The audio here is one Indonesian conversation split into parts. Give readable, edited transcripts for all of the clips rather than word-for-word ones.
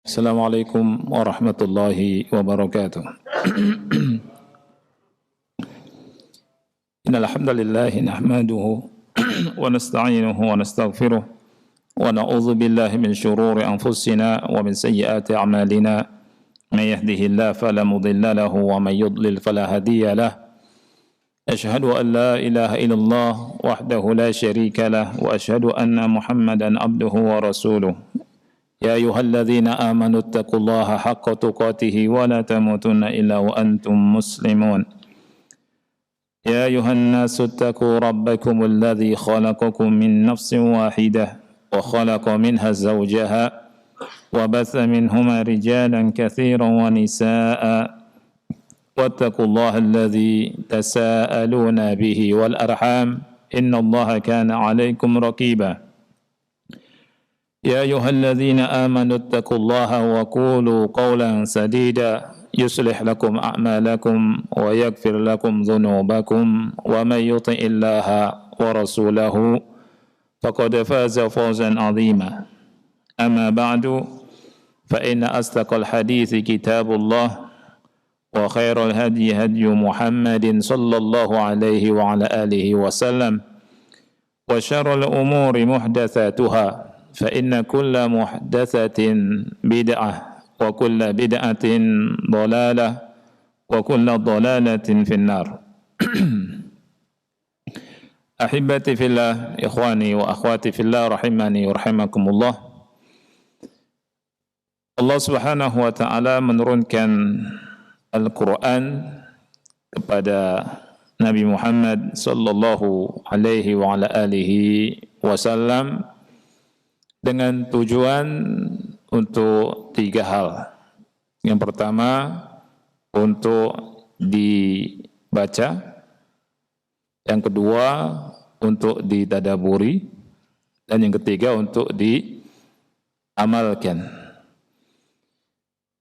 Assalamualaikum warahmatullahi wabarakatuh. Innal hamdalillah nahmaduhu wa nasta'inuhu wa nastaghfiruh wa na'udzu billahi min shururi anfusina wa min sayyiati a'malina. May yahdihillahu fala mudilla lahu wa may yudlil fala hadiya lahu. Ashhadu an la ilaha illallah wahdahu la syarika lah wa ashhadu anna Muhammadan abduhu wa rasuluh. يا أيها الذين آمنوا اتقوا الله حق تقاته ولا تموتن إلا وأنتم مسلمون يا أيها الناس اتقوا ربكم الذي خلقكم من نفس واحدة وخلق منها زوجها وبث منهما رجالا كثيرا ونساء واتقوا الله الذي تساءلون به والأرحام إن الله كان عليكم رقيبا يا أيها الذين آمنوا اتقوا الله وقولوا قولا سديدا يصلح لكم أعمالكم ويغفر لكم ذنوبكم ومن يطع الله ورسوله فقد فاز فوزا عظيما أما بعد فإن أصدق الحديث كتاب الله وخير الهدي هدي محمد صلى الله عليه وعلى آله وسلم وشر الأمور محدثاتها فإن كل محدثة بدعة وكل بدعة ضلالة وكل ضلالة في النار. أحبتي في الله إخواني وأخواتي في الله رحمني ورحمكم الله. Allah Subhanahu wa taala menurunkan Al-Qur'an kepada Nabi Muhammad sallallahu alaihi wa ala alihi wasallam dengan tujuan untuk tiga hal. Yang pertama, untuk dibaca. Yang kedua, untuk ditadaburi. Dan yang ketiga, untuk diamalkan.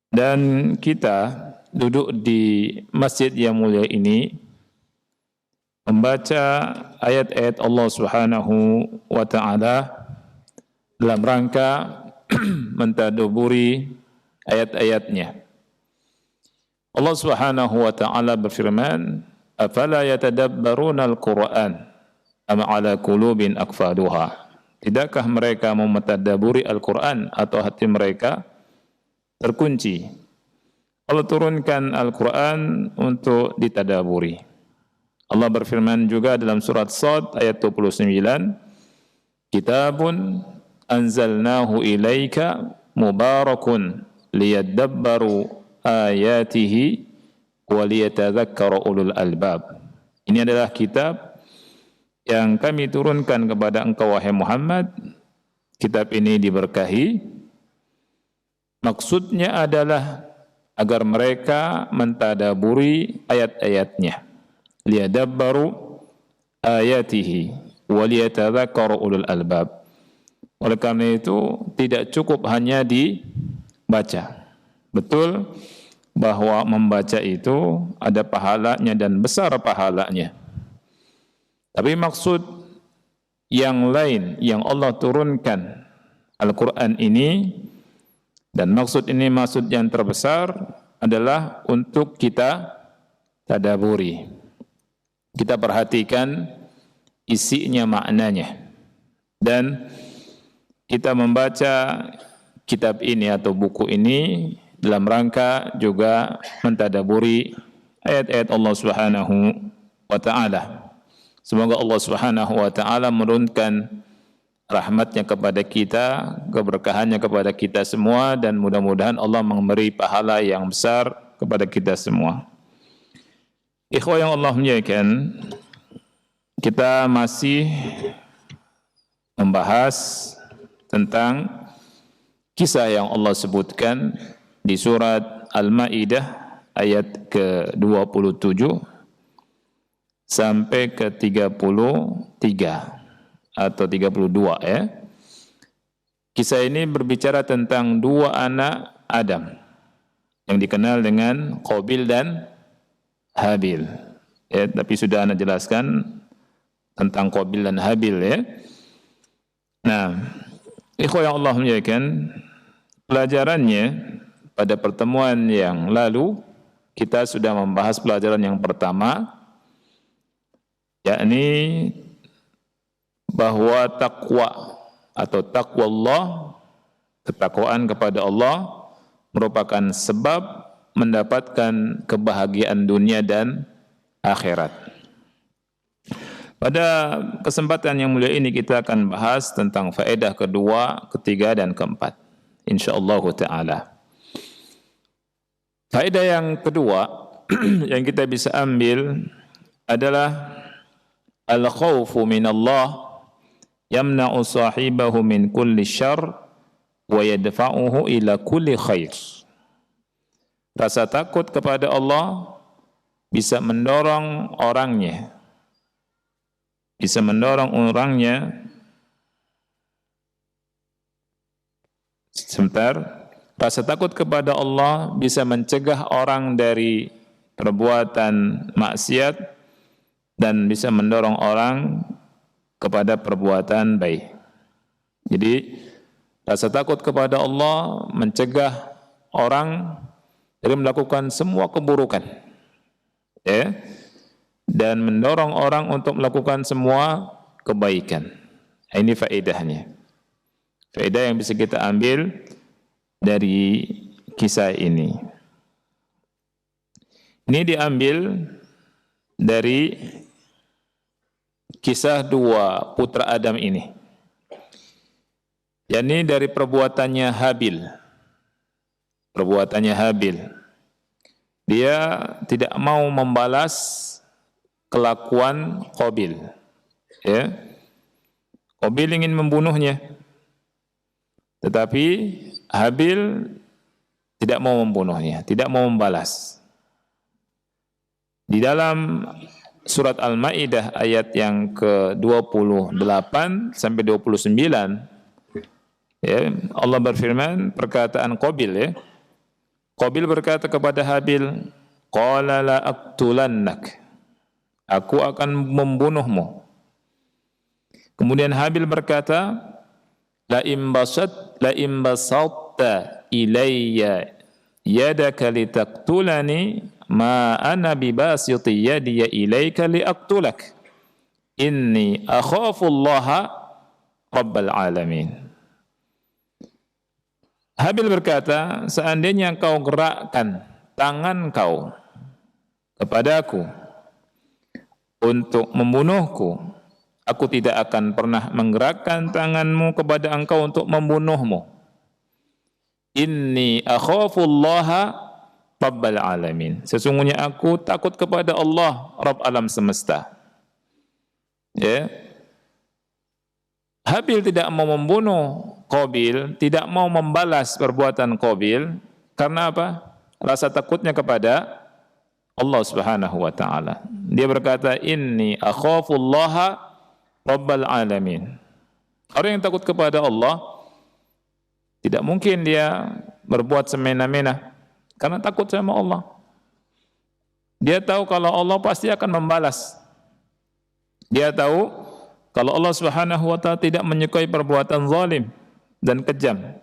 Dan kita duduk di masjid yang mulia ini, membaca ayat-ayat Allah Subhanahu wa ta'ala dalam rangka mentadaburi ayat-ayatnya. Allah Subhanahu wa taala berfirman, "Afala yatadabbaruna al-Qur'an am 'ala qulubin aqfaluha?" Tidakkah mereka mau mentadaburi Al-Qur'an atau hati mereka terkunci? Allah turunkan Al-Qur'an untuk ditadaburi. Allah berfirman juga dalam surat Shad ayat 29, "Kitabun anzalnahu ilaika mubarakun liyadabbaru ayatihi wa liyatadzakkara ulul albab." Ini adalah kitab yang kami turunkan kepada engkau wahai Muhammad. Kitab ini diberkahi. Maksudnya adalah agar mereka mentadaburi ayat-ayatnya. Liyadabbaru ayatihi wa liyatadzakkara ulul albab. Oleh karena itu tidak cukup hanya dibaca. Betul bahwa membaca itu ada pahalanya dan besar pahalanya. Tapi maksud yang lain yang Allah turunkan Al-Quran ini, dan maksud ini maksud yang terbesar adalah untuk kita tadaburi. Kita perhatikan isinya, maknanya. Dan kita membaca kitab ini atau buku ini dalam rangka juga mentadaburi ayat-ayat Allah Subhanahu wa taala. Semoga Allah Subhanahu wa taala menurunkan rahmatnya kepada kita, keberkahannya kepada kita semua, dan mudah-mudahan Allah memberi pahala yang besar kepada kita semua. Ikhwah yang Allah muliakan, kita masih membahas tentang kisah yang Allah sebutkan di surat Al-Maidah ayat ke-27 sampai ke-33 atau 32 ya. Kisah ini berbicara tentang dua anak Adam yang dikenal dengan Qabil dan Habil. Ya, tapi sudah Anda jelaskan tentang Qabil dan Habil ya. Nah, ikhwah yang Allah muliakan, Pelajarannya pada pertemuan yang lalu kita sudah membahas pelajaran yang pertama, yakni bahwa takwa atau takwa Allah, ketakwaan kepada Allah merupakan sebab mendapatkan kebahagiaan dunia dan akhirat. Pada kesempatan yang mulia ini kita akan bahas tentang faedah kedua, ketiga, dan keempat, insyaallah ta'ala. Faedah yang kedua yang kita bisa ambil adalah al-khawfu minallah yamna'u sahibahu min kulli syarr wa yadfa'uhu ila kulli khair. Rasa takut kepada Allah bisa mendorong orangnya, rasa takut kepada Allah bisa mencegah orang dari perbuatan maksiat dan bisa mendorong orang kepada perbuatan baik. Jadi rasa takut kepada Allah mencegah orang dari melakukan semua keburukan, ya, dan mendorong orang untuk melakukan semua kebaikan. Ini faedahnya. Faedah yang bisa kita ambil dari kisah ini. Ini diambil dari kisah dua putra Adam ini, yakni dari perbuatannya Habil. Dia tidak mau membalas kelakuan Qabil. Ya. Qabil ingin membunuhnya, tetapi Habil tidak mau membunuhnya, tidak mau membalas. Di dalam surat Al-Maidah ayat yang ke-28 sampai 29, ya, Allah berfirman perkataan Qabil, ya. Qabil berkata kepada Habil, qala la aqtulannak, aku akan membunuhmu. Kemudian Habil berkata, la imbasatta ilayya yadaka litaqtulani ma ana bibasiti yadiya ilayka liaqtulak inni akhafullaha rabbal alamin. Habil berkata, seandainya kau gerakkan tangan kau kepadaku untuk membunuhku, aku tidak akan pernah menggerakkan tanganmu kepada engkau untuk membunuhmu. Inni akhafullaha rabbal alamin. Sesungguhnya aku takut kepada Allah, Rabb alam semesta. Ya. Habil tidak mau membunuh Qabil, tidak mau membalas perbuatan Qabil, karena apa? Rasa takutnya kepada Allah Subhanahu wa taala. Dia berkata, inni akhafullaha rabbal alamin. Orang yang takut kepada Allah tidak mungkin dia berbuat semena-mena karena takut sama Allah. Dia tahu kalau Allah pasti akan membalas. Dia tahu kalau Allah Subhanahu wa taala tidak menyukai perbuatan zalim dan kejam.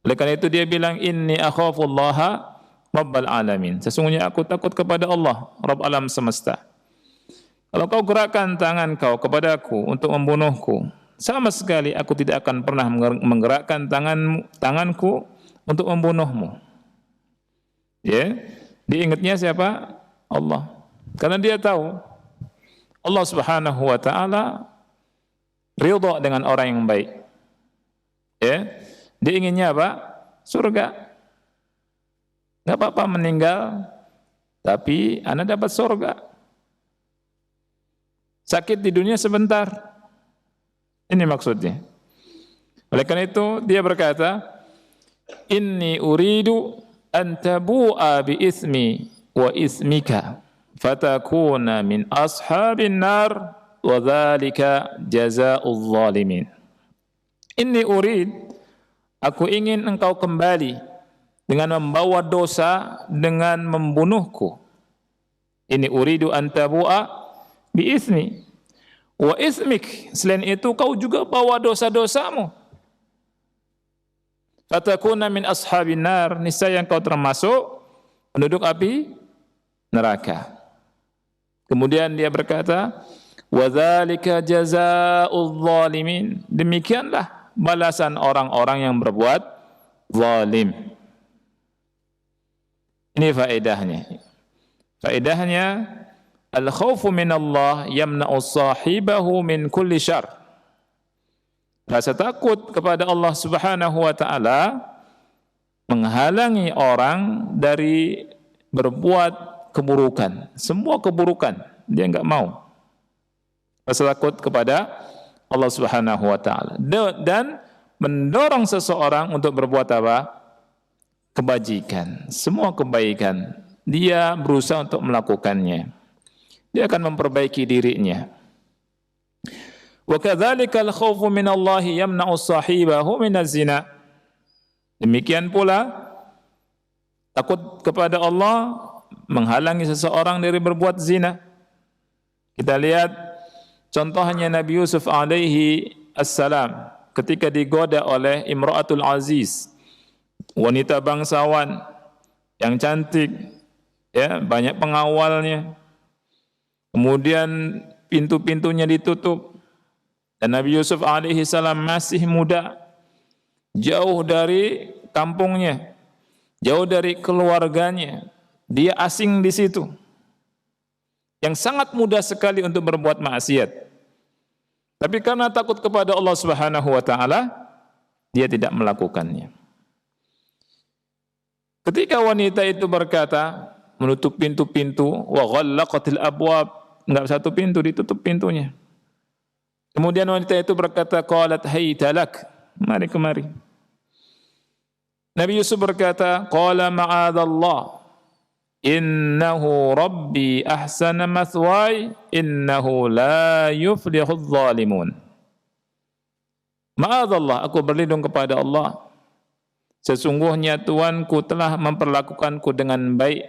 Oleh karena itu dia bilang, inni akhafullaha rabbal alamin. Sesungguhnya aku takut kepada Allah, Rabb alam semesta. Kalau kau gerakkan tangan kau kepadaku untuk membunuhku, sama sekali aku tidak akan pernah menggerakkan tanganku untuk membunuhmu. Ya, diingatnya siapa? Allah. Karena dia tahu Allah Subhanahu wa taala ridha dengan orang yang baik. Ya, dia inginnya apa? Surga. Enggak apa-apa meninggal, tapi Anda dapat surga. Sakit di dunia sebentar. Ini maksudnya. Oleh karena itu dia berkata, inni uridu an tabu'a bi ismi wa ismika fatakuna min ashabin nar wa dzalika jazaa'uz zalimin. Inni urid, aku ingin engkau kembali dengan membawa dosa dengan membunuhku. Ini uridu an tabu'a bi ismi wa ismik. Selain itu kau juga bawa dosa-dosamu. fatakuna min ashabin nar, niscaya engkau termasuk penduduk api neraka. Kemudian dia berkata, wa dzalika jazaa'uz zalimin, demikianlah balasan orang-orang yang berbuat zalim. Ini faedahnya. Faedahnya, al-khawfu minallah yamna'u sahibahu min kulli syarr. Rasa takut kepada Allah Subhanahu wa taala menghalangi orang dari berbuat keburukan. Semua keburukan dia enggak mau. Rasa takut kepada Allah Subhanahu wa taala dan mendorong seseorang untuk berbuat apa? Kebajikan, semua kebaikan. Dia berusaha untuk melakukannya. Dia akan memperbaiki dirinya. Wa kadzalikal khaufu minallahi yamna'u sahibahu minaz zina. Demikian pula takut kepada Allah menghalangi seseorang dari berbuat zina. Kita lihat contohnya Nabi Yusuf alaihi assalam ketika digoda oleh Imra'atul Aziz, wanita bangsawan yang cantik, ya, banyak pengawalnya. Kemudian pintu-pintunya ditutup dan Nabi Yusuf alaihi salam masih muda, jauh dari kampungnya, jauh dari keluarganya. Dia asing di situ. Yang sangat mudah sekali untuk berbuat maksiat. Tapi karena takut kepada Allah Subhanahu wa taala, dia tidak melakukannya. Ketika wanita itu berkata, menutup pintu-pintu, wa ghallaqatil abwab, enggak satu pintu ditutup pintunya. Kemudian wanita itu berkata, qalat hayta lak, mari kemari. Nabi Yusuf berkata, qala ma'adallah, innahu rabbi ahsana mathwaya, innahu la yuflihudz zalimun. Ma'adallah, aku berlindung kepada Allah. Sesungguhnya Tuanku telah memperlakukanku dengan baik,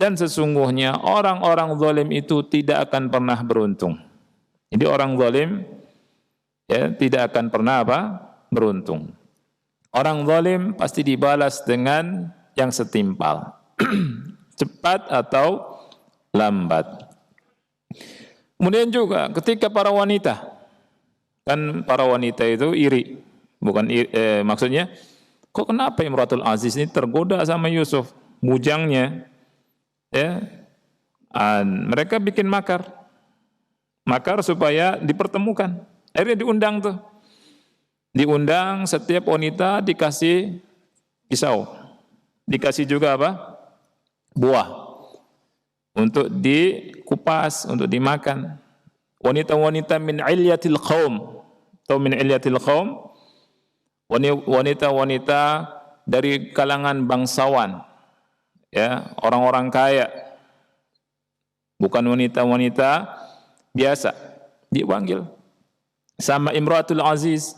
dan sesungguhnya orang-orang zalim itu tidak akan pernah beruntung. Jadi orang zalim ya tidak akan pernah apa? Beruntung. Orang zalim pasti dibalas dengan yang setimpal. Cepat atau lambat. Kemudian juga ketika para wanita, kan para wanita itu iri, bukan maksudnya kok kenapa Imratul Aziz ini tergoda sama Yusuf, bujangnya, ya, mereka bikin makar supaya dipertemukan. Akhirnya diundang setiap wanita dikasih pisau, dikasih juga apa? Buah untuk dikupas, untuk dimakan. Wanita-wanita min ilyatil qaum, atau min ilyatil qaum, wanita-wanita dari kalangan bangsawan, ya, orang-orang kaya, bukan wanita-wanita biasa, dipanggil sama Imratul Aziz,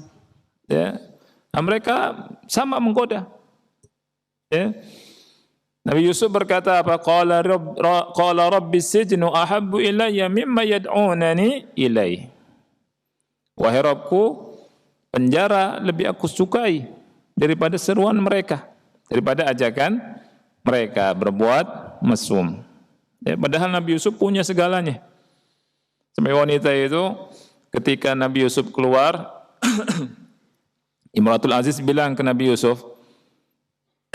ya. Nah, mereka sama menggoda, ya. Nabi Yusuf berkata apa? Qala rabbi sijnu ahabbu ilayya mimma yad'unani ilaih. Wahai Rabbku, penjara lebih aku sukai daripada seruan mereka, daripada ajakan mereka berbuat mesum. Ya, padahal Nabi Yusuf punya segalanya. Sampai wanita itu ketika Nabi Yusuf keluar, Imratul Aziz bilang ke Nabi Yusuf,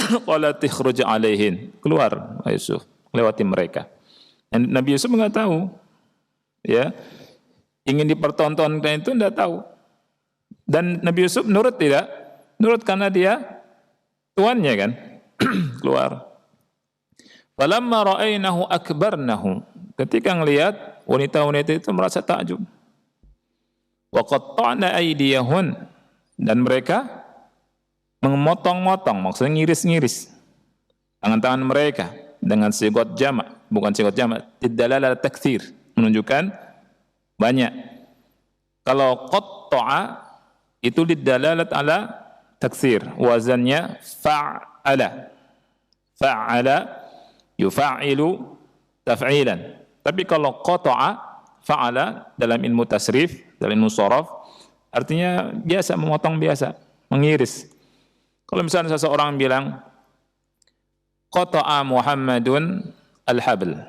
qalat ikhruj alaihin, keluar Yusuf, lewati mereka. Dan Nabi Yusuf enggak tahu, ya, ingin dipertontonkan itu enggak tahu. Dan Nabi Yusuf nurut tidak? Nurut karena dia tuannya kan. Keluar. Falamma ra'ainahu akbarnahu, ketika ngelihat wanita-wanita itu merasa takjub. Wa qatta'na aydiyahun, dan mereka memotong-motong, maksudnya ngiris-ngiris tangan-tangan mereka dengan sigot jamak, bukan sigot jamak, tidalala taktsir, menunjukkan banyak. Kalau qatta'a itu lidalalat ala taktsir, wazannya fa'ala. Fa'ala yufa'ilu taf'ilan. Tapi kalau qata'a, fa'ala dalam ilmu tasrif, dalam ilmu sharaf, artinya biasa, memotong biasa, mengiris. Kalau misalnya seseorang bilang qata'a Muhammadun al-habl,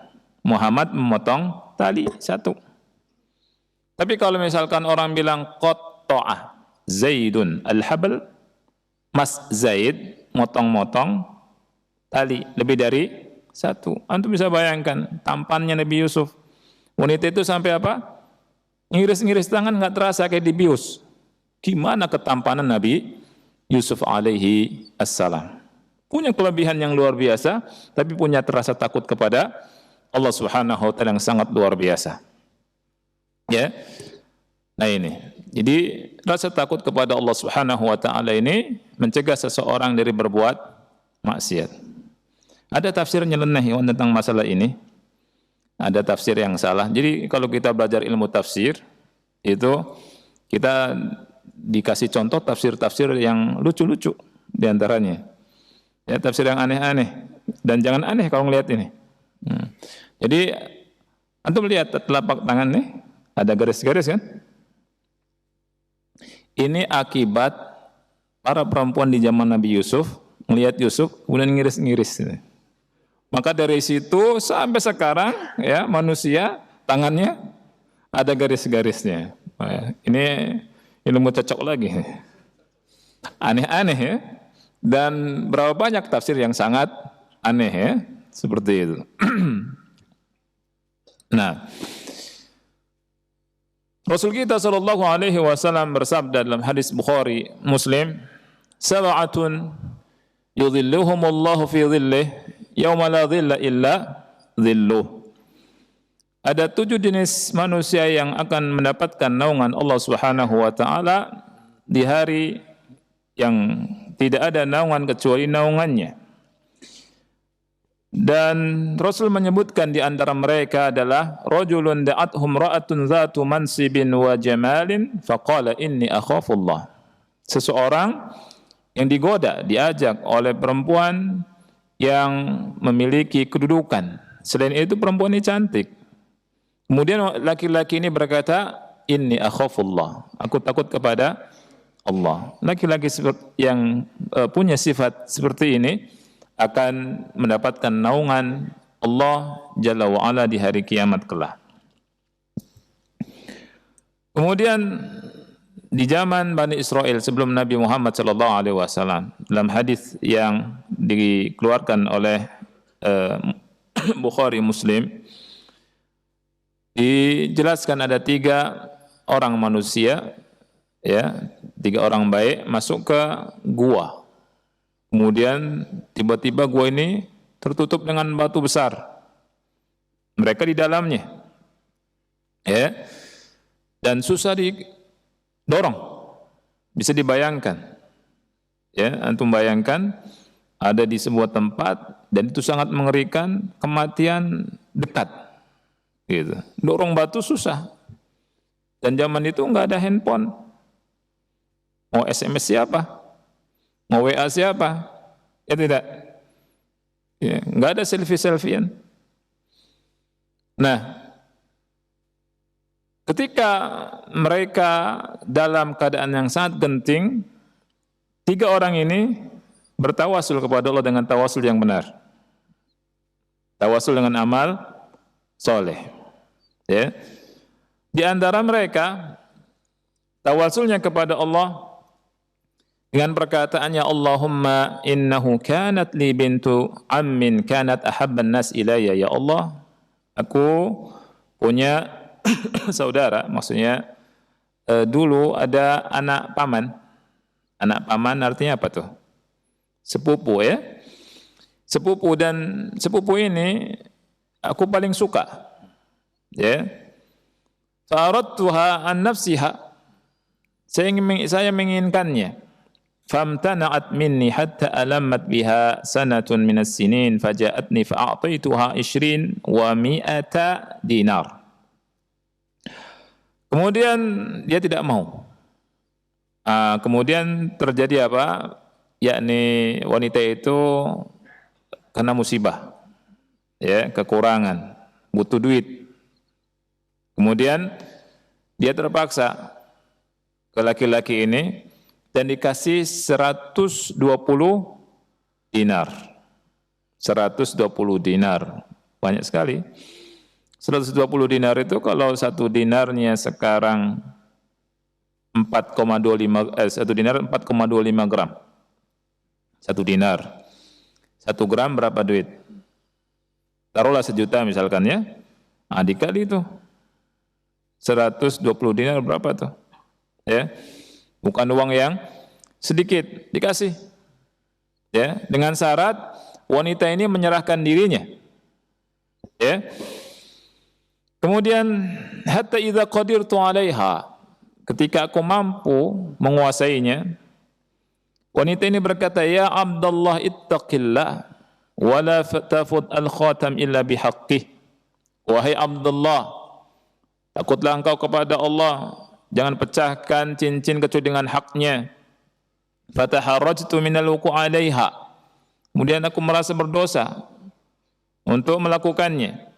Muhammad memotong tali satu. Tapi kalau misalkan orang bilang qata'a Zaidun al-habl, Mas Zaid motong-motong tali lebih dari satu. Antum bisa bayangkan tampannya Nabi Yusuf. Wanita itu sampai apa? Ngiris-ngiris tangan nggak terasa kayak dibius. Gimana ketampanan Nabi Yusuf alaihi assalam. Punya kelebihan yang luar biasa, tapi punya terasa takut kepada Allah Subhanahu wa taala yang sangat luar biasa. Ya. Nah ini. Jadi rasa takut kepada Allah Subhanahu wa taala ini mencegah seseorang dari berbuat maksiat. Ada tafsir nyeleneh tentang masalah ini. Ada tafsir yang salah. Jadi kalau kita belajar ilmu tafsir itu kita dikasih contoh tafsir-tafsir yang lucu-lucu di antaranya. Ya, tafsir yang aneh-aneh dan jangan aneh kalau ngelihat ini. Jadi antum lihat telapak tangan nih ada garis-garis kan? Ini akibat para perempuan di zaman Nabi Yusuf melihat Yusuf kemudian ngiris-ngiris. Maka dari situ sampai sekarang ya manusia tangannya ada garis-garisnya. Ini ilmu cocok lagi. Aneh-aneh ya. Dan berapa banyak tafsir yang sangat aneh ya. Seperti itu. Nah, Rasul kita sallallahu alaihi wasallam bersabda dalam hadis Bukhari Muslim, "Sab'atun yudhilluhumullahu fi dhillih yauma la dhilla illa dhilluh." Ada 7 jenis manusia yang akan mendapatkan naungan Allah Subhanahu wa taala di hari yang tidak ada naungan kecuali naungannya. Dan Rasul menyebutkan di antara mereka adalah rajulun da'athum ra'atun dzatu mansibin wa jamalin faqala inni akhafullah. Seseorang yang digoda, diajak oleh perempuan yang memiliki kedudukan. Selain itu perempuan ini cantik. Kemudian laki-laki ini berkata, inni akhafullah. Aku takut kepada Allah. Laki-laki yang punya sifat seperti ini akan mendapatkan naungan Allah Jalla wa'ala di hari kiamat kelak. Kemudian di zaman Bani Israel sebelum Nabi Muhammad sallallahu alaihi wasallam dalam hadis yang dikeluarkan oleh Bukhari Muslim dijelaskan ada 3 orang manusia ya, 3 orang baik masuk ke gua. Kemudian tiba-tiba gua ini tertutup dengan batu besar. Mereka di dalamnya. Ya. Dan susah didorong. Bisa dibayangkan. Ya, antum bayangkan ada di sebuah tempat dan itu sangat mengerikan, kematian dekat. Gitu. Dorong batu susah. Dan zaman itu enggak ada handphone. Mau SMS siapa? Mau WA siapa? Ya tidak. Ya, enggak ada selfie-selfiean. Nah, ketika mereka dalam keadaan yang sangat genting, 3 orang ini bertawasul kepada Allah dengan tawasul yang benar. Tawasul dengan amal soleh. Ya. Di antara mereka, tawasulnya kepada Allah dengan perkataannya Allahumma innahu kanat li bintu ammin kanat ahabban nas ilayya ya Allah, aku punya saudara, maksudnya dulu ada anak paman. Anak paman artinya apa tuh? Sepupu ya. Sepupu, dan sepupu ini aku paling suka. Ya. Fa'aradtuha an nafsiha. Saya menginginkannya. Famtana'at minni hatta alammat biha sanatun minas sinin faja'atni fa'a'taituha 20 wa 100 dinar. Kemudian dia tidak mau. Kemudian terjadi apa? Yakni wanita itu kena musibah, ya, kekurangan, butuh duit. Kemudian dia terpaksa ke laki-laki ini dan dikasih 120 dinar. 120 dinar. Banyak sekali. 120 dinar itu kalau satu dinarnya sekarang 1 dinar 4,25 gram. 1 dinar. 1 gram berapa duit? Taruhlah 1 juta misalkan ya. Nah, dikali itu. 120 dinar berapa tuh? Ya. Bukan uang yang sedikit, dikasih. Ya, dengan syarat wanita ini menyerahkan dirinya. Ya. Kemudian hatta idza qadirtu 'alaiha, ketika aku mampu menguasainya, wanita ini berkata, "Ya Abdullah ittaqillah wa la tafud al-khatam illa bihaqqih." Wahai Abdullah, takutlah engkau kepada Allah, jangan pecahkan cincin kecuali dengan haknya. Fataharrajtu minal wuqu' 'alaiha. Kemudian aku merasa berdosa untuk melakukannya.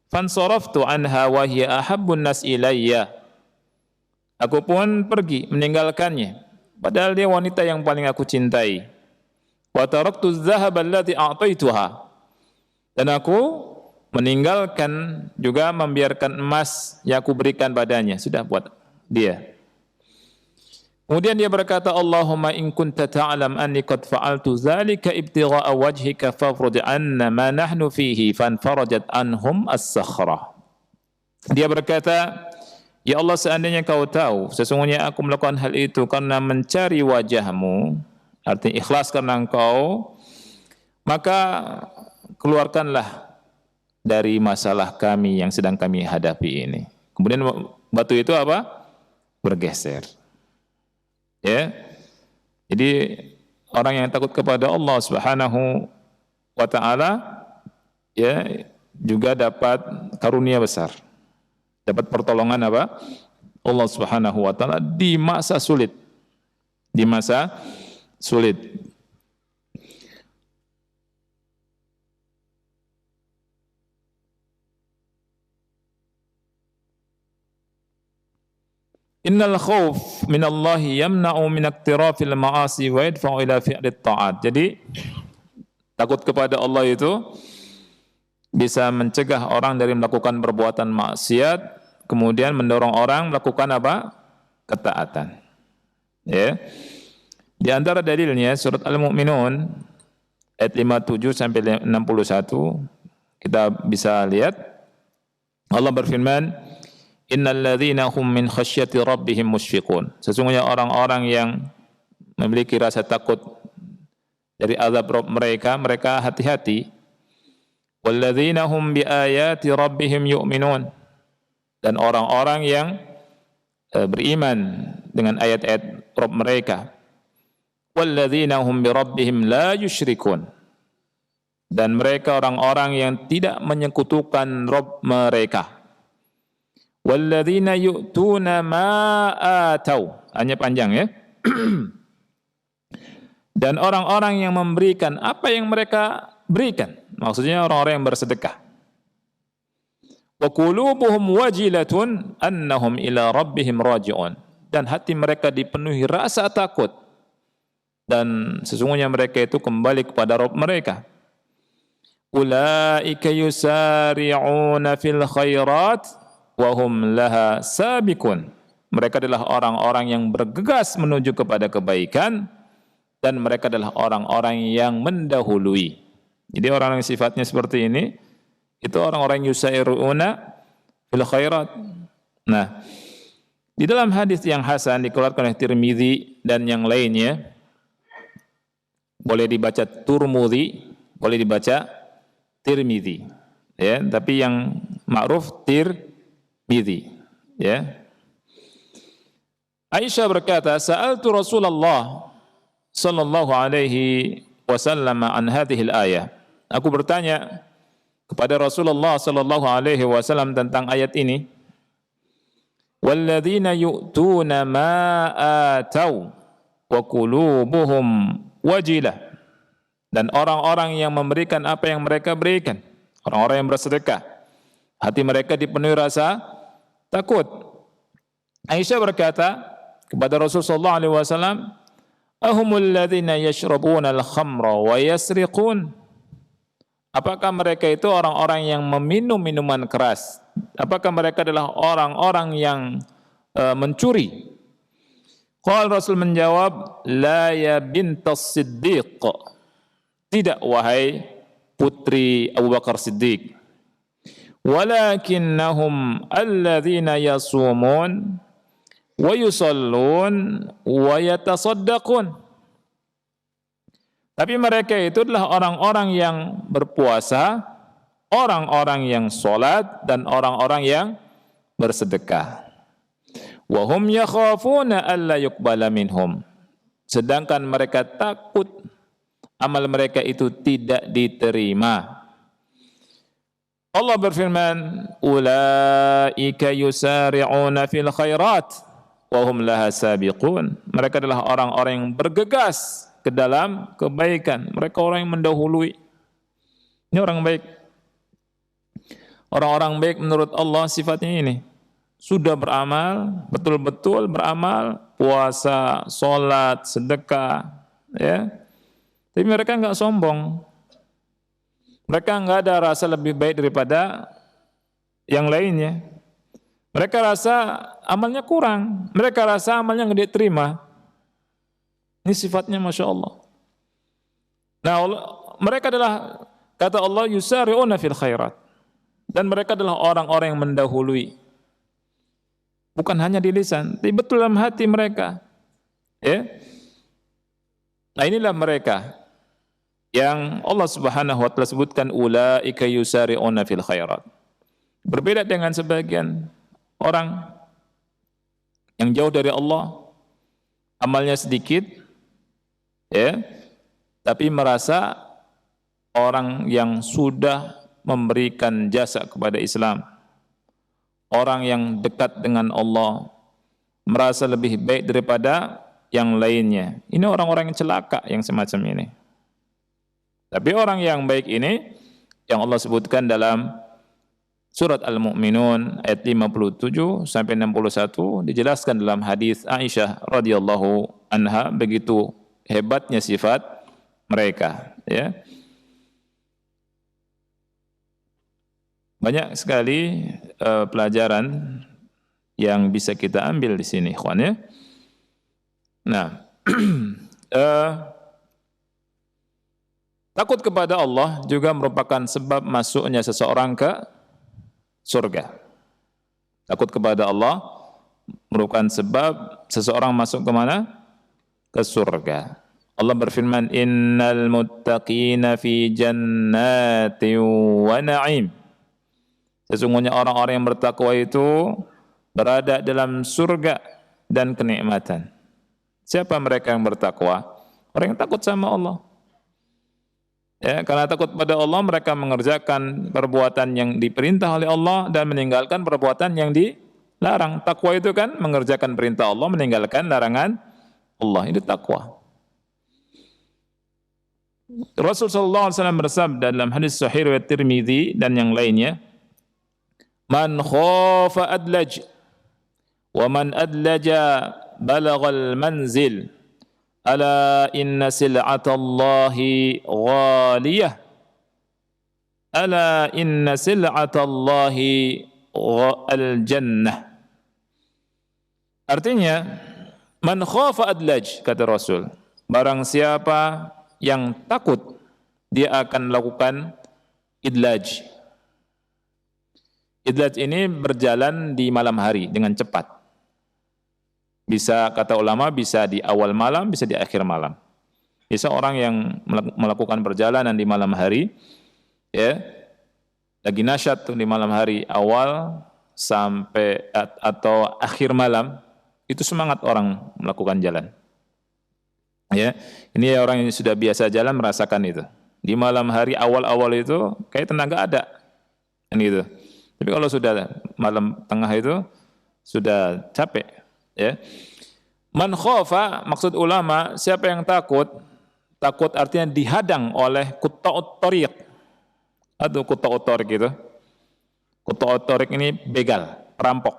Fansaraftu anha wa hiya ahabbun nas ilayya. Aku pun pergi meninggalkannya, padahal dia wanita yang paling aku cintai. Wa taraktu adh-dhahaba alladhi a'taituha. Dan aku meninggalkan juga membiarkan emas yang aku berikan padanya, sudah buat dia. Kemudian dia berkata, Allahumma in kunta ta'lam anni qad fa'altu dzalika ibtigha'a wajhika fafrud 'anna ma nahnu fihi fanfarajat anhum as-sakhrah. Dia berkata, ya Allah, seandainya kau tahu sesungguhnya aku melakukan hal itu karena mencari wajahmu, artinya ikhlas karena engkau, maka keluarkanlah dari masalah kami yang sedang kami hadapi ini. Kemudian batu itu apa? Bergeser. Ya. Jadi orang yang takut kepada Allah Subhanahu wa taala ya juga dapat karunia besar. Dapat pertolongan apa? Allah Subhanahu wa taala di masa sulit. Di masa sulit. Innal khauf minallahi yamna'u min iktirafil ma'asi wa yadfa'u ila fi'lit ta'at. Jadi takut kepada Allah itu bisa mencegah orang dari melakukan perbuatan maksiat, kemudian mendorong orang melakukan apa? Ketaatan. Ya. Di antara dalilnya surat Al-Mu'minun ayat 57 sampai 61 kita bisa lihat Allah berfirman, Innal ladzina hum min khasyati rabbihim musyfiqun. Sesungguhnya orang-orang yang memiliki rasa takut dari azab Rabb mereka, mereka hati-hati. Walladzina hum biayati rabbihim yu'minun. Dan orang-orang yang beriman dengan ayat-ayat Rabb mereka. Walladzina hum bi rabbihim la yusyrikun. Dan mereka orang-orang yang tidak menyekutukan Rabb mereka. Walladzina yu'tuna ma atau, hanya panjang ya. Dan orang-orang yang memberikan apa yang mereka berikan, maksudnya orang-orang yang bersedekah. Wa qulubuhum wajilatun annahum ila rabbihim raji'un. Dan hati mereka dipenuhi rasa takut dan sesungguhnya mereka itu kembali kepada Rabb mereka. Ulaika yusari'una fil khairat wahum laha sabiqun. Mereka adalah orang-orang yang bergegas menuju kepada kebaikan dan mereka adalah orang-orang yang mendahului. Jadi orang yang sifatnya seperti ini itu orang-orang yusairuuna fil khairat. Nah, di dalam hadis yang hasan dikeluarkan oleh Tirmidzi dan yang lainnya, boleh dibaca Turmudi, boleh dibaca Tirmidzi, ya, tapi yang ma'ruf Tirmidzi, ya. Aisyah berkata, "Sa'altu Rasulullah sallallahu alaihi wasallam an hadhihi al-ayah." Aku bertanya kepada Rasulullah sallallahu alaihi wasallam tentang ayat ini. "Walladzina yu'tuna ma atau wa qulubuhum wajilah." Dan orang-orang yang memberikan apa yang mereka berikan, orang-orang yang bersedekah, hati mereka dipenuhi rasa takut. Aisyah berkata kepada Rasulullah sallallahu alaihi wasallam, Ahumul ladzina yashrabuna al-khamra wa yasriqun. Apakah mereka itu orang-orang yang meminum minuman keras? Apakah mereka adalah orang-orang yang mencuri? Qala Rasul menjawab, la ya bintas Siddiq. Tidak wahai putri Abu Bakar Siddiq. Walakinnahum alladzina yasumun wa yusallun wa yatasaddaqun. Tapi mereka itu adalah orang-orang yang berpuasa, orang-orang yang sholat, dan orang-orang yang bersedekah. Wa hum yakhafuna alla yuqbala minhum. Sedangkan mereka takut amal mereka itu tidak diterima. Allah berfirman, ulaika yusari'una fil khairat wa hum laha sabiqun. Mereka adalah orang-orang yang bergegas ke dalam kebaikan. Mereka orang yang mendahului. Ini orang baik. Orang-orang baik menurut Allah sifatnya ini. Sudah beramal, betul-betul beramal, puasa, sholat, sedekah, ya. Tapi mereka enggak sombong. Mereka enggak ada rasa lebih baik daripada yang lainnya. Mereka rasa amalnya kurang. Mereka rasa amalnya enggak diterima. Ini sifatnya Masya Allah. Nah, mereka adalah, kata Allah, yusari'una fil khairat. Dan mereka adalah orang-orang yang mendahului. Bukan hanya di lisan, tapi betul dalam hati mereka. Ya. Nah, inilah mereka yang Allah Subhanahu wa taala sebutkan ulaika yusari'una fil khairat. Berbeda dengan sebagian orang yang jauh dari Allah, amalnya sedikit, ya, tapi merasa orang yang sudah memberikan jasa kepada Islam, orang yang dekat dengan Allah, merasa lebih baik daripada yang lainnya. Ini orang-orang yang celaka yang semacam ini. Tapi orang yang baik ini yang Allah sebutkan dalam surat Al-Mu'minun ayat 57 sampai 61 dijelaskan dalam hadis Aisyah radhiyallahu anha, begitu hebatnya sifat mereka, ya. Banyak sekali pelajaran yang bisa kita ambil di sini, ikhwan, ya. Nah, takut kepada Allah juga merupakan sebab masuknya seseorang ke surga. Takut kepada Allah merupakan sebab seseorang masuk ke mana? Ke surga. Allah berfirman, innal muttaqina fi jannatin wa na'im. Sesungguhnya orang-orang yang bertakwa itu berada dalam surga dan kenikmatan. Siapa mereka yang bertakwa? Orang yang takut sama Allah. Ya, karena takut pada Allah, mereka mengerjakan perbuatan yang diperintah oleh Allah dan meninggalkan perbuatan yang dilarang. Takwa itu kan mengerjakan perintah Allah, meninggalkan larangan Allah. Itu takwa. Rasulullah SAW bersabda dalam hadis Sahih riwayat Tirmidzi dan yang lainnya, man khafa adlaj, wa man adlaja balagal manzil. Ala inna sil'atallahi ghaliyah. Ala inna sil'atallahi al-jannah. Artinya, man khafa adlaj, kata Rasul, barang siapa yang takut, dia akan melakukan idlaj. Idlaj ini berjalan di malam hari dengan cepat. Bisa, kata ulama, bisa di awal malam, bisa di akhir malam. Bisa orang yang melakukan perjalanan di malam hari, ya, lagi nasyat tuh di malam hari awal sampai atau akhir malam, itu semangat orang melakukan jalan. Ya, ini orang yang sudah biasa jalan merasakan itu. Di malam hari awal-awal itu kayak tenaga ada, kan gitu. Tapi kalau sudah malam tengah itu sudah capek, ya. Man khafa, maksud ulama, siapa yang takut? Takut artinya dihadang oleh qutta'ut thariq. Atau qutta'ut thariq itu. Qutta'ut thariq ini begal, perampok.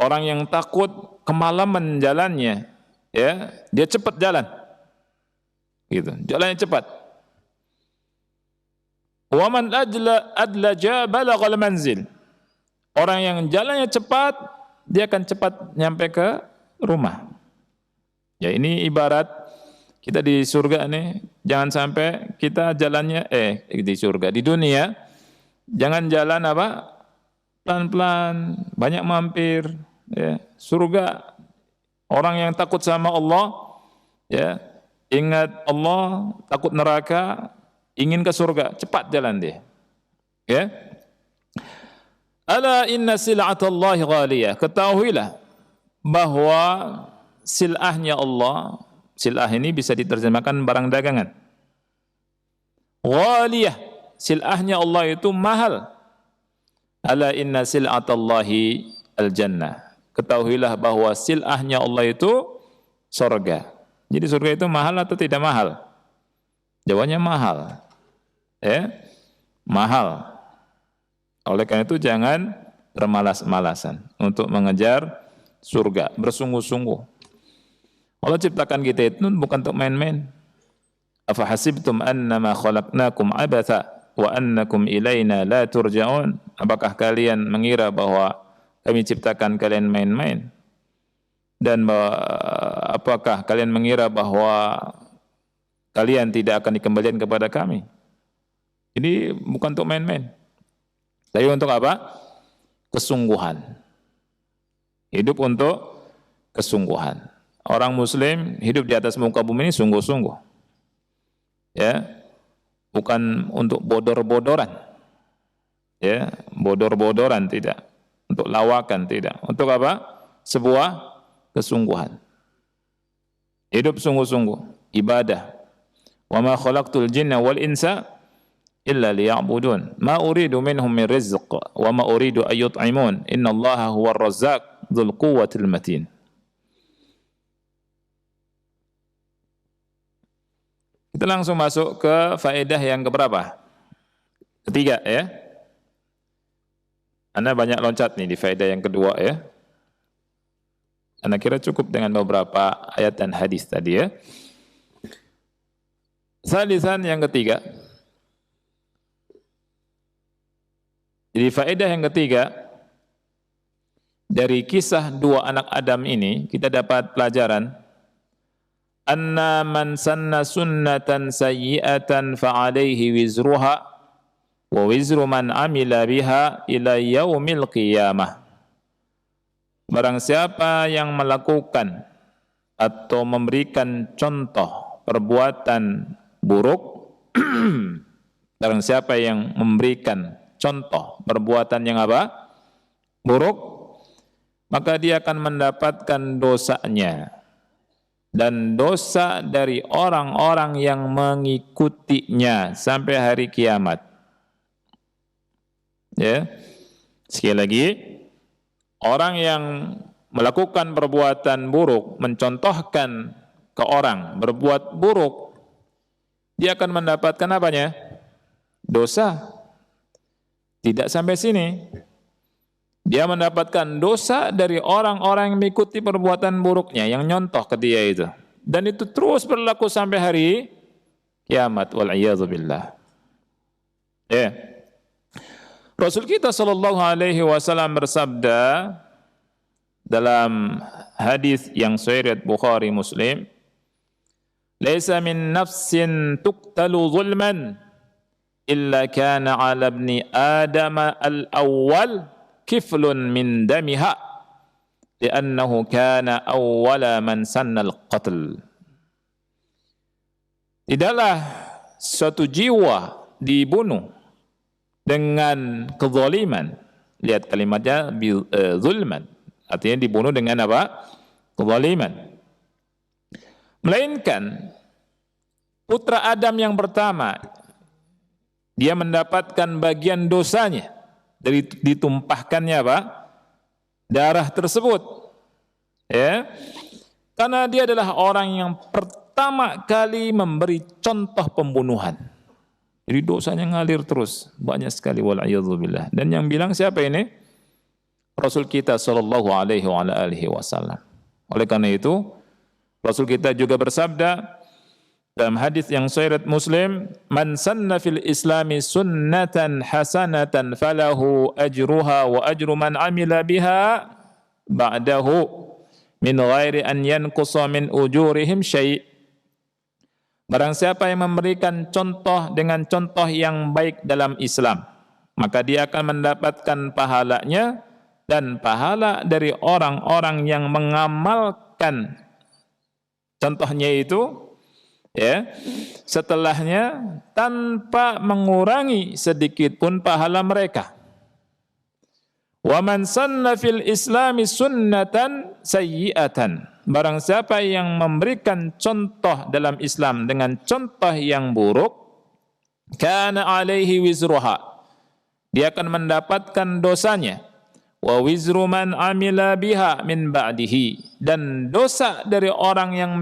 Orang yang takut kemalaman jalannya, ya, dia cepat jalan. Gitu, jalannya cepat. Wa man adlaja balaghal manzil. Orang yang jalannya cepat, dia akan cepat nyampe ke rumah. Ya, ini ibarat kita di surga nih, jangan sampai kita jalannya di surga, di dunia jangan jalan apa? Pelan-pelan, banyak mampir, ya. Surga orang yang takut sama Allah, ya, ingat Allah, takut neraka, ingin ke surga, cepat jalan dia. Ya. Ala inna sil'atallahi ghaliyah. Ketahuilah bahwa silahnya Allah, silah ini bisa diterjemahkan barang dagangan. Ghaliyah, silahnya Allah itu mahal. Ala inna sil'atallahi al-jannah. Ketahuilah bahwa silahnya Allah itu surga. Jadi surga itu mahal atau tidak mahal? Jawabannya mahal. Ya, mahal. Oleh karena itu jangan bermalas-malasan untuk mengejar surga, bersungguh-sungguh. Allah ciptakan kita itu bukan untuk main-main. Afa hasibtum annama khalaqnakum abatha wa annakum ilaina la turja'un? Apakah kalian mengira bahwa kami ciptakan kalian main-main? Dan apakah kalian mengira bahwa kalian tidak akan dikembalikan kepada kami? Ini bukan untuk main-main. Tapi untuk apa? Kesungguhan. Hidup untuk kesungguhan. Orang muslim hidup di atas muka bumi ini sungguh-sungguh. Ya. Bukan untuk bodor-bodoran. Ya, bodor-bodoran tidak. Untuk lawakan tidak. Untuk apa? Sebuah kesungguhan. Hidup sungguh-sungguh, ibadah. Wa ma khalaqtul jinna wal insa illa liya'budun. Ma uridu minhum min rizq wa ma uridu an yut'imun. Innallaha huwar razzaq dzul quwwatil matin. Kita langsung masuk ke faedah yang keberapa? Ketiga, ya. Anda banyak loncat nih di faedah yang kedua, ya. Anda kira cukup dengan beberapa ayat dan hadis tadi, ya. Salisan yang ketiga. Jadi faedah yang ketiga dari kisah dua anak Adam ini kita dapat pelajaran anna man sanna sunnatan sayyi'atan fa'alaihi wizruha wa wizru man amila biha ila yaumil qiyamah. Barang siapa yang melakukan atau memberikan contoh perbuatan buruk, barang siapa yang memberikan contoh perbuatan yang apa? Buruk, maka dia akan mendapatkan dosanya dan dosa dari orang-orang yang mengikutinya sampai hari kiamat. Ya. Sekali lagi, orang yang melakukan perbuatan buruk, mencontohkan ke orang berbuat buruk, dia akan mendapatkan apanya? Dosa. Tidak sampai sini. Dia mendapatkan dosa dari orang-orang yang mengikuti perbuatan buruknya, yang nyontoh ke dia itu. Dan itu terus berlaku sampai hari kiamat. Wal'iyadzubillah. Ya. Rasul kita SAW bersabda dalam hadis yang sahih riwayat Bukhari Muslim, "Laisa min nafsin tuqtalu zulman illa kana 'ala ibni Adam al-awwal kiflun min damiha li'annahu kana awwala man sanna al-qatl." Tidaklah suatu jiwa dibunuh dengan kezaliman. Lihat kalimatnya zulman, artinya dibunuh dengan apa? Kezaliman. Melainkan putra Adam yang pertama, dia mendapatkan bagian dosanya dari ditumpahkannya apa? Darah tersebut. Ya. Karena dia adalah orang yang pertama kali memberi contoh pembunuhan. Jadi dosanya ngalir terus, banyak sekali, wal'iyadzubillah. Dan yang bilang siapa ini? Rasul kita sallallahu alaihi wasallam. Oleh karena itu, Rasul kita juga bersabda dalam hadis yang sahih Muslim, "Man sanna fil Islami sunnatan hasanatan falahu ajruha wa ajru man amila biha ba'dahu min ghairi an yanqusa min ujurihim syai'." Barang siapa yang memberikan contoh dengan contoh yang baik dalam Islam, maka dia akan mendapatkan pahalanya dan pahala dari orang-orang yang mengamalkan contohnya itu, ya, setelahnya tanpa mengurangi sedikit pun pahala mereka. Wa man sanna fil Islami sunnatan sayyi'atan. Barang siapa yang memberikan contoh dalam Islam dengan contoh yang buruk, kana alaihi wizruha. Dia akan mendapatkan dosanya. Wa wizru man amila biha min ba'dihi, dan dosa dari orang yang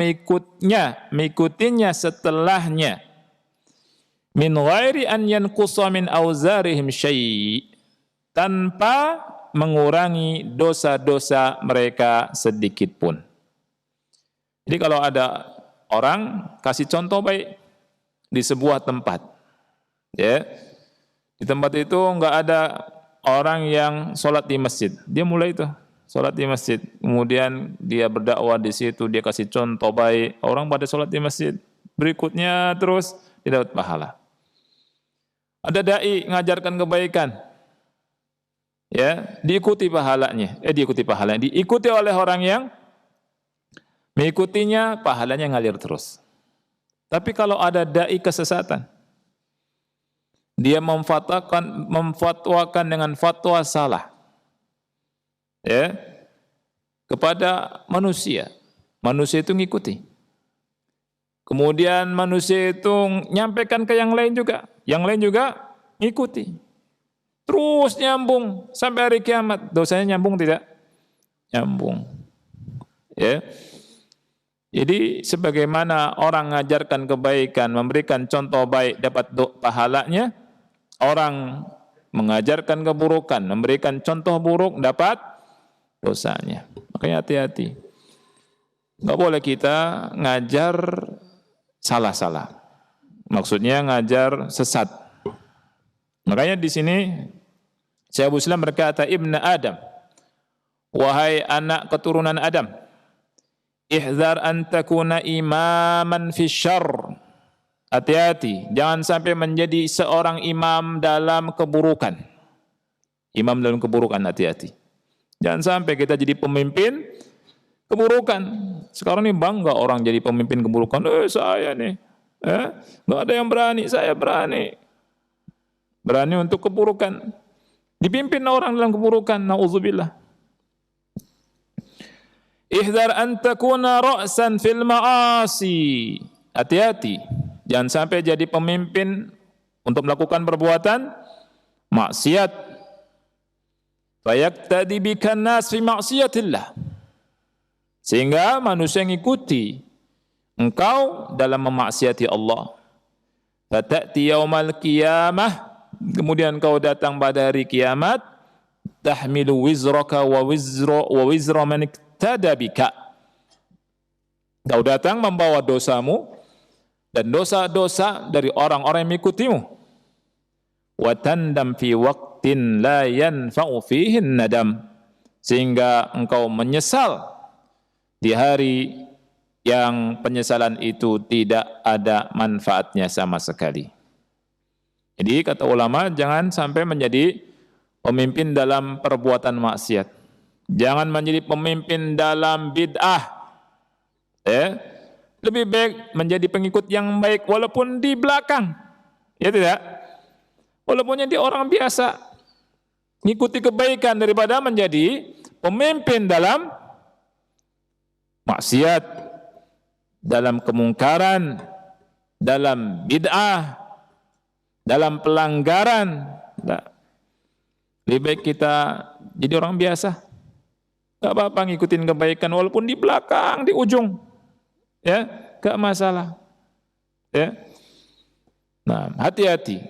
mengikutinya setelahnya, min ghairi an yanqusa min auzarihim syai', tanpa mengurangi dosa-dosa mereka sedikit pun. Jadi kalau ada orang kasih contoh baik di sebuah tempat, ya, di tempat itu enggak ada orang yang sholat di masjid, dia mulai itu sholat di masjid, kemudian dia berdakwah di situ, dia kasih contoh baik, orang pada sholat di masjid, berikutnya terus dia dapat pahala. Ada dai ngajarkan kebaikan, ya, diikuti oleh orang yang mengikutinya, pahalanya ngalir terus. Tapi kalau ada dai kesesatan, dia memfatwakan dengan fatwa salah, ya, kepada manusia. Manusia itu ngikuti. Kemudian manusia itu nyampaikan ke yang lain juga. Yang lain juga ngikuti. Terus nyambung sampai hari kiamat. Dosanya nyambung tidak? Nyambung. Ya. Jadi sebagaimana orang mengajarkan kebaikan, memberikan contoh baik dapat pahalanya, orang mengajarkan keburukan, memberikan contoh buruk, dapat dosanya. Makanya hati-hati. Nggak boleh kita ngajar salah-salah. Maksudnya ngajar sesat. Makanya di sini Syekh Abu Islam berkata, Ibn Adam, wahai anak keturunan Adam, ihzar an takuna imaman fi syarr. Hati-hati, jangan sampai menjadi seorang imam dalam keburukan. Imam dalam keburukan, hati-hati. Jangan sampai kita jadi pemimpin keburukan. Sekarang ini bangga orang jadi pemimpin keburukan. Saya nih, nggak ada yang berani, saya berani. Berani untuk keburukan. Dipimpin orang dalam keburukan, na'udzubillah. Ihzar an takuna ra'san fil ma'asi. Hati-hati. Jangan sampai jadi pemimpin untuk melakukan perbuatan maksiat. Fayaktadi bikan nas fi maksiatillah. Sehingga manusia mengikuti engkau dalam memaksiati Allah. Fata'ti yaumal qiyamah. Kemudian kau datang pada hari kiamat. Tahmilu wizraka wa wizra man iktada bika. Kau datang membawa dosamu dan dosa-dosa dari orang-orang yang mengikutimu. Wa tandam fi waqtin la yanfa'u fihi nadam. Sehingga engkau menyesal di hari yang penyesalan itu tidak ada manfaatnya sama sekali. Jadi kata ulama, jangan sampai menjadi pemimpin dalam perbuatan maksiat. Jangan menjadi pemimpin dalam bid'ah. Lebih baik menjadi pengikut yang baik walaupun di belakang. Ya tidak? Walaupun dia orang biasa. Mengikuti kebaikan daripada menjadi pemimpin dalam maksiat, dalam kemungkaran, dalam bid'ah, dalam pelanggaran. Lebih baik kita jadi orang biasa. Gak apa-apa ngikutin kebaikan walaupun di belakang, di ujung. Ya, gak masalah. Ya. Nah, hati-hati.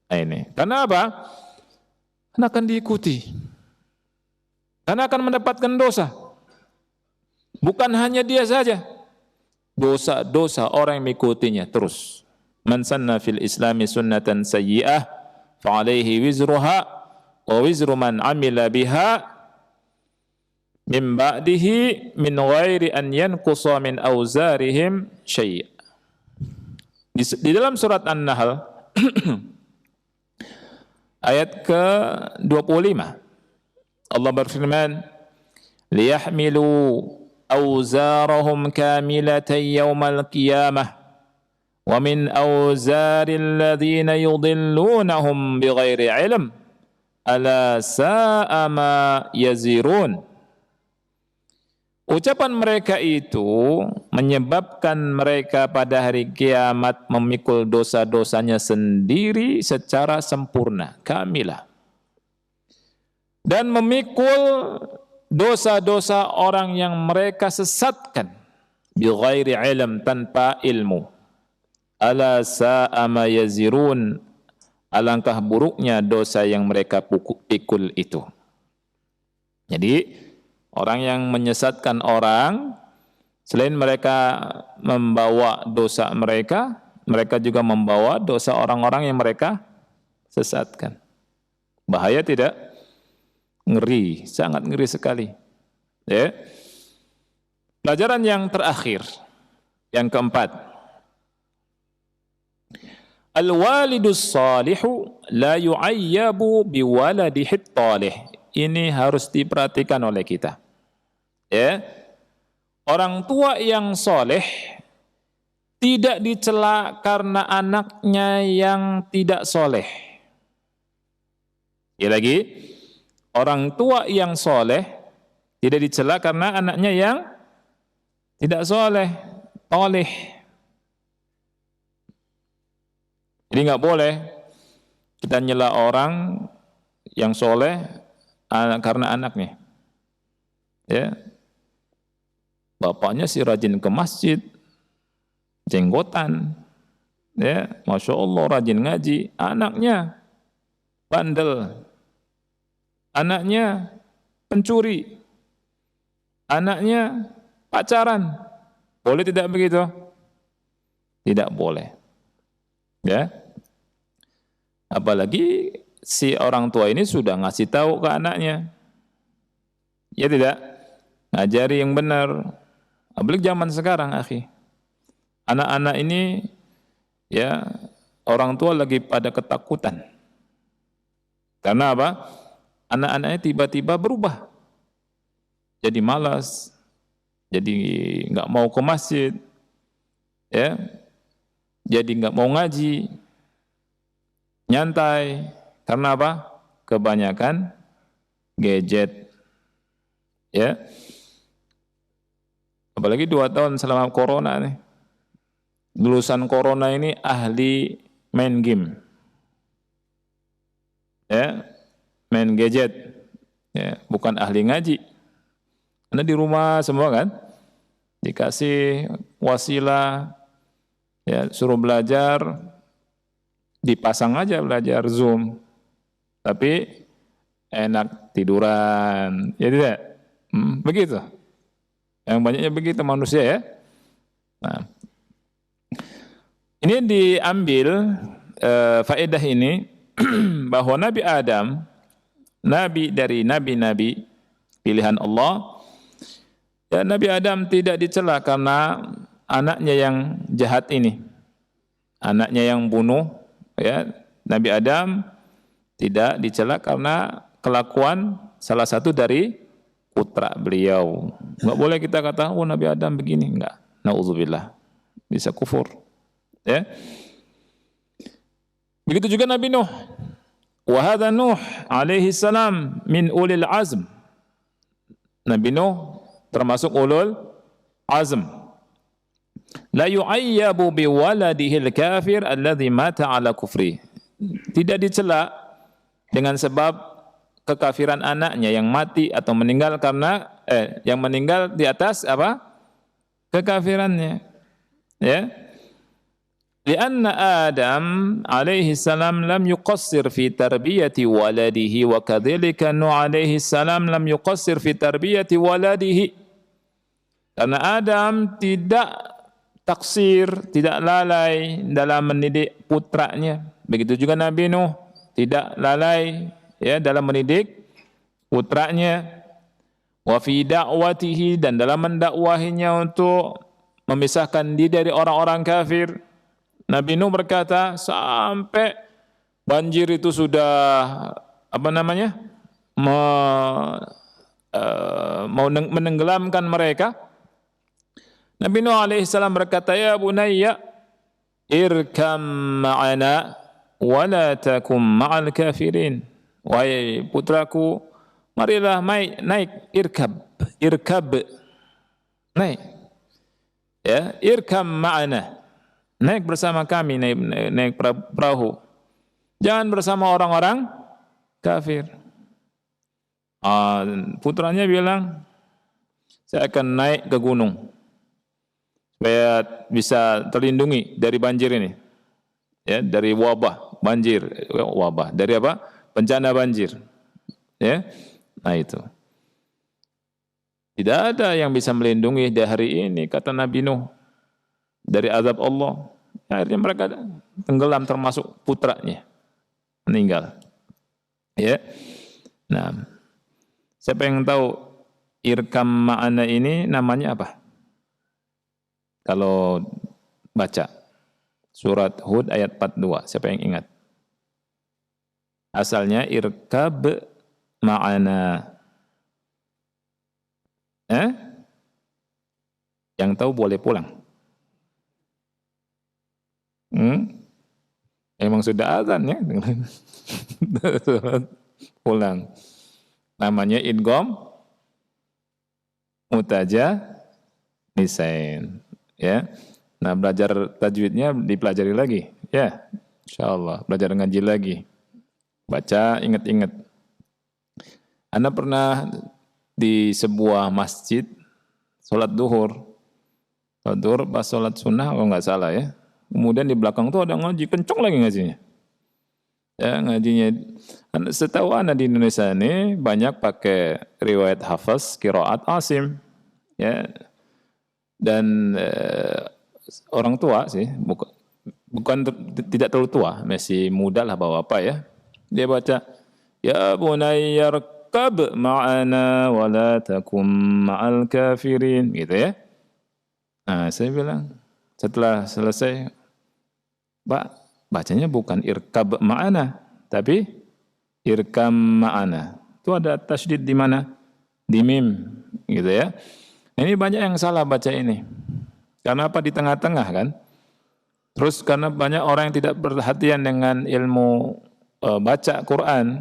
Nah, ini. Karena apa? Karena akan diikuti. Karena akan mendapatkan dosa. Bukan hanya dia saja. dosa-dosa orang yang mengikutinya terus. Man sanna fil islami sunnatan sayyi'ah fa alaihi wizruha wa wizru man amila biha min ba'dihi min ghairi an yanqusa min auzarihim syai'. Di dalam surat An-Nahl ayat ke-25 Allah berfirman, liyahmilu awzarahum kamilatan yawmal qiyamah wa min awzaril ladzina yudhillunahum bighairi ilm ala sa'a ma yazirun. Ucapan mereka itu menyebabkan mereka pada hari kiamat memikul dosa-dosanya sendiri secara sempurna, kamilah. Dan memikul dosa-dosa orang yang mereka sesatkan bighairi ilm, tanpa ilmu. Ala sa'a ma yazirun, alangkah buruknya dosa yang mereka pikul itu. Jadi orang yang menyesatkan orang, selain mereka membawa dosa mereka, mereka juga membawa dosa orang-orang yang mereka sesatkan. Bahaya tidak? Ngeri, sangat ngeri sekali. Ya. Pelajaran yang terakhir, yang keempat. Al-walidus salihu la yu'ayyabu biwaladihi talih. Ini harus diperhatikan oleh kita. Ya, orang tua yang soleh tidak dicela karena anaknya yang tidak soleh. Ya lagi, orang tua yang soleh tidak dicela karena anaknya yang tidak soleh, toleh. Jadi nggak boleh kita nyela orang yang soleh karena anaknya. Ya. Bapaknya sih rajin ke masjid, jenggotan, ya, masya Allah rajin ngaji. Anaknya bandel, anaknya pencuri, anaknya pacaran. Boleh tidak begitu? Tidak boleh. Ya, apalagi si orang tua ini sudah ngasih tahu ke anaknya, ya tidak, ngajari yang benar. Apalagi zaman sekarang, akhi. Anak-anak ini, ya, orang tua lagi pada ketakutan. Karena apa? Anak-anaknya tiba-tiba berubah. Jadi malas, jadi nggak mau ke masjid, ya, jadi nggak mau ngaji, nyantai. Karena apa? Kebanyakan gadget, ya. Apalagi 2 tahun selama corona nih. Lulusan corona ini ahli main game. Ya, main gadget. Ya, bukan ahli ngaji. Karena di rumah semua kan dikasih wasilah, ya, suruh belajar, dipasang aja belajar Zoom. Tapi enak tiduran. Ya tidak? Begitu. Yang banyaknya begitu manusia, ya. Nah, ini diambil faedah ini bahwa Nabi Adam, nabi dari nabi-nabi pilihan Allah, ya, Nabi Adam tidak dicela karena anaknya yang jahat ini, anaknya yang bunuh, ya. Nabi Adam tidak dicela karena kelakuan salah satu dari putra beliau. Enggak boleh kita kata, oh Nabi Adam begini, enggak. Nauzubillah. Bisa kufur. Ya. Begitu juga Nabi Nuh. Wa hadza Nuh alaihi salam min ulil azm. Nabi Nuh termasuk ulul azm. La yu'ayyabu biwaladihi al-kafir alladhi mata ala kufri. Tidak dicela dengan sebab kekafiran anaknya yang mati atau meninggal karena yang meninggal di atas apa? Kekafirannya. Ya. Lianna Adam alaihi salam lam yuqassir fi tarbiyati waladihi wa kadzalika Nuh alaihi salam lam yuqassir fi tarbiyati waladihi. Karena Adam tidak taksir, tidak lalai dalam mendidik putranya. Begitu juga Nabi Nuh tidak lalai ya dalam mendidik putranya. Wa fi da'watihi, dan dalam mendakwahinya untuk memisahkan diri dari orang-orang kafir. Nabi Nuh berkata sampai banjir itu sudah mau menenggelamkan mereka. Nabi Nuh alaihissalam berkata, ya bunayya irkam ma'ana wa la takum ma'al kafirin. Wahai putraku, marilah naik irkab naik ya, irkam ma'ana, naik bersama kami, naik perahu, jangan bersama orang-orang kafir. Putranya bilang, saya akan naik ke gunung supaya bisa terlindungi dari banjir ini, ya, dari wabah banjir, dari apa? Bencana banjir, ya. Nah itu, tidak ada yang bisa melindungi di hari ini, kata Nabi Nuh, dari azab Allah. Akhirnya mereka tenggelam, termasuk putranya meninggal. Ya, nah, siapa yang tahu irkam ma'ana ini namanya apa? Kalau baca surat Hud ayat 42, siapa yang ingat? Asalnya irkab ma'ana. Yang tahu boleh pulang. Emang sudah azan ya. Pulang. Namanya idgham mutaja nisain. Ya, nah belajar tajwidnya dipelajari lagi, ya, insyaallah belajar ngaji lagi, baca, ingat-ingat. Anda pernah di sebuah masjid sholat duhur pas sholat sunnah kalau nggak salah ya, kemudian di belakang tuh ada ngaji, kenceng lagi ngajinya, ya ngajinya. Setahu Anda di Indonesia ini banyak pakai riwayat Hafs, qiraat Asim, ya. Dan orang tua sih, bukan tidak terlalu tua, masih muda lah bapak ya. Dia baca, ya bunayya rkab ma'ana wa la takum ma'al kafirin, gitu ya. Nah, saya bilang setelah selesai, Pak, bacanya bukan irkab ma'ana, tapi irkam ma'ana. Itu ada tasydid di mana? Di mim, gitu ya. Ini banyak yang salah baca ini. Karena apa? Di tengah-tengah kan. Terus karena banyak orang yang tidak perhatian dengan ilmu baca Quran.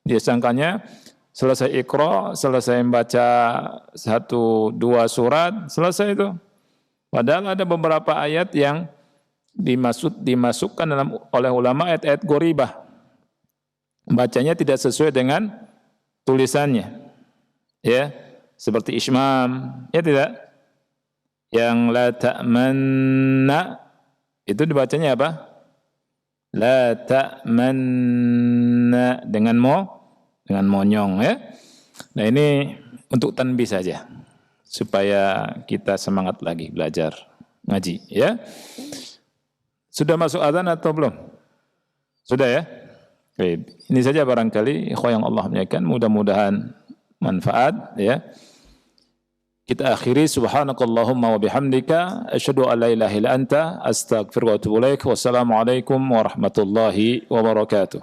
Dia sangkanya selesai Iqra, selesai membaca 1-2 surat, selesai itu. Padahal ada beberapa ayat yang dimasukkan oleh ulama ayat-ayat goribah. Bacanya tidak sesuai dengan tulisannya. Ya. Seperti Ismam, ya tidak? Yang la ta'manna, itu dibacanya apa? La ta'manna, dengan monyong ya. Nah ini untuk tanbih saja, supaya kita semangat lagi belajar ngaji ya. Sudah masuk azan atau belum? Sudah ya? Baik. Ini saja barangkali ikhwah yang Allah muliakan, mudah-mudahan manfaat ya. Kita akhiri, subhanakallahumma wa bihamdika asyhadu an la ilaha illa anta astaghfiruka wa atubu ilaik. Wassalamualaikum warahmatullahi wabarakatuh.